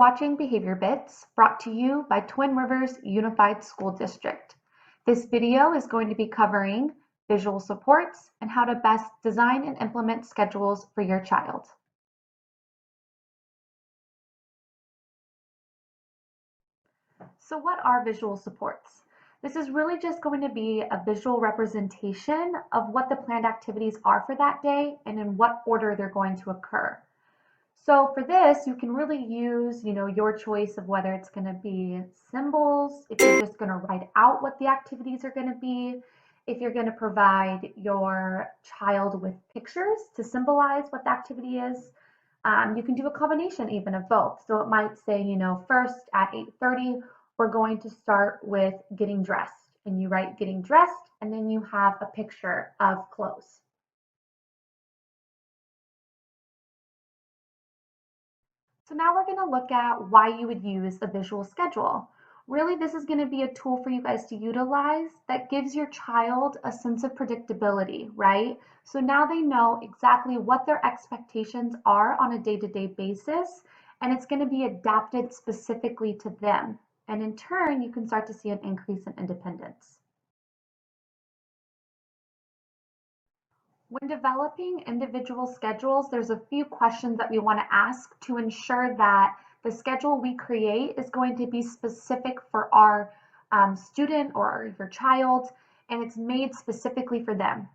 watching Behavior Bits, brought to you by Twin Rivers Unified School District. This video is going to be covering visual supports and how to best design and implement schedules for your child. So what are visual supports? This is really just going to be a visual representation of what the planned activities are for that day and in what order they're going to occur. So for this, you can really use, your choice of whether it's going to be symbols, if you're just going to write out what the activities are going to be, if you're going to provide your child with pictures to symbolize what the activity is. You can do a combination even of both. So it might say, first at 8:30, we're going to start with getting dressed. And you write getting dressed, and then you have a picture of clothes. So now we're going to look at why you would use a visual schedule. Really, this is going to be a tool for you guys to utilize that gives your child a sense of predictability, right? So now they know exactly what their expectations are on a day-to-day basis, and it's going to be adapted specifically to them. And in turn, you can start to see an increase in independence. When developing individual schedules, there's a few questions that we want to ask to ensure that the schedule we create is going to be specific for our student or your child, and it's made specifically for them.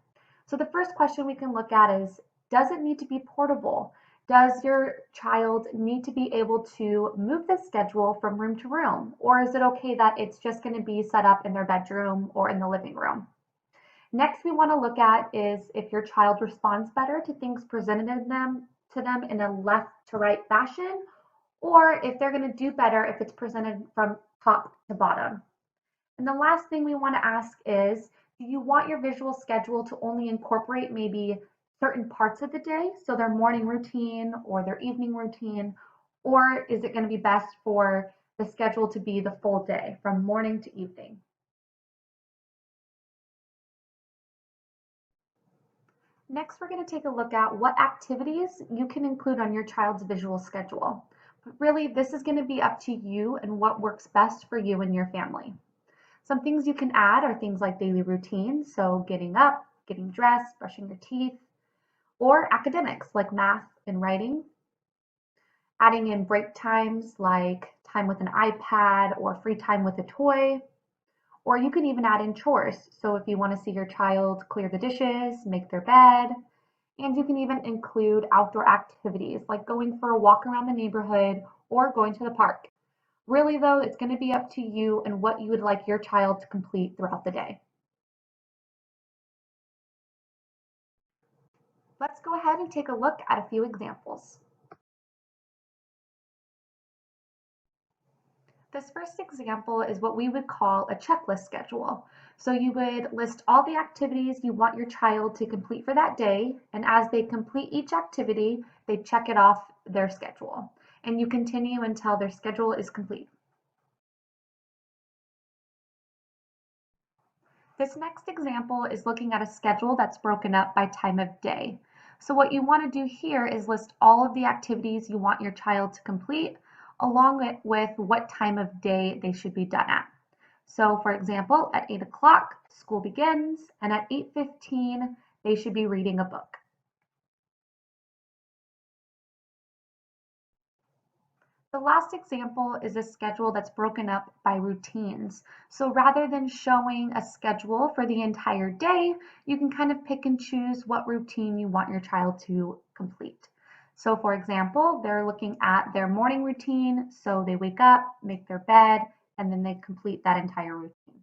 So the first question we can look at is, does it need to be portable? Does your child need to be able to move the schedule from room to room? Or is it okay that it's just going to be set up in their bedroom or in the living room? Next, we want to look at is if your child responds better to things presented to them in a left to right fashion, or if they're going to do better if it's presented from top to bottom. And the last thing we want to ask is, do you want your visual schedule to only incorporate maybe certain parts of the day, so their morning routine or their evening routine, or is it going to be best for the schedule to be the full day from morning to evening? Next, we're going to take a look at what activities you can include on your child's visual schedule. But really, this is going to be up to you and what works best for you and your family. Some things you can add are things like daily routines, so getting up, getting dressed, brushing your teeth, or academics like math and writing. Adding in break times like time with an iPad or free time with a toy. Or you can even add in chores. So if you want to see your child clear the dishes, make their bed, and you can even include outdoor activities like going for a walk around the neighborhood or going to the park. Really though, it's going to be up to you and what you would like your child to complete throughout the day. Let's go ahead and take a look at a few examples. This first example is what we would call a checklist schedule. So you would list all the activities you want your child to complete for that day, and as they complete each activity, they check it off their schedule. And you continue until their schedule is complete. This next example is looking at a schedule that's broken up by time of day. So what you want to do here is list all of the activities you want your child to complete, along with what time of day they should be done at. So for example, at 8 o'clock, school begins, and at 8:15, they should be reading a book. The last example is a schedule that's broken up by routines. So rather than showing a schedule for the entire day, you can kind of pick and choose what routine you want your child to complete. So for example, they're looking at their morning routine, so they wake up, make their bed, and then they complete that entire routine.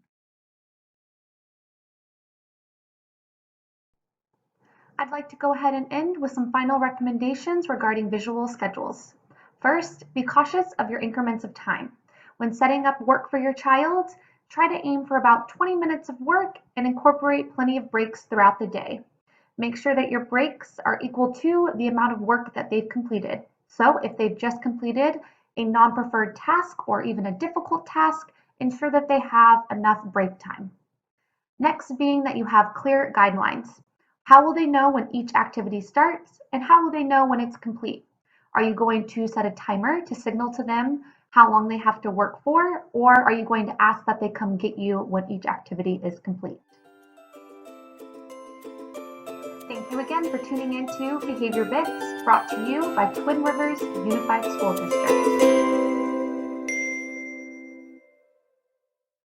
I'd like to go ahead and end with some final recommendations regarding visual schedules. First, be cautious of your increments of time. When setting up work for your child, try to aim for about 20 minutes of work and incorporate plenty of breaks throughout the day. Make sure that your breaks are equal to the amount of work that they've completed. So if they've just completed a non-preferred task or even a difficult task, ensure that they have enough break time. Next being that you have clear guidelines. How will they know when each activity starts, and how will they know when it's complete? Are you going to set a timer to signal to them how long they have to work for, or are you going to ask that they come get you when each activity is complete? Thank you again for tuning in to Behavior Bits, brought to you by Twin Rivers Unified School District.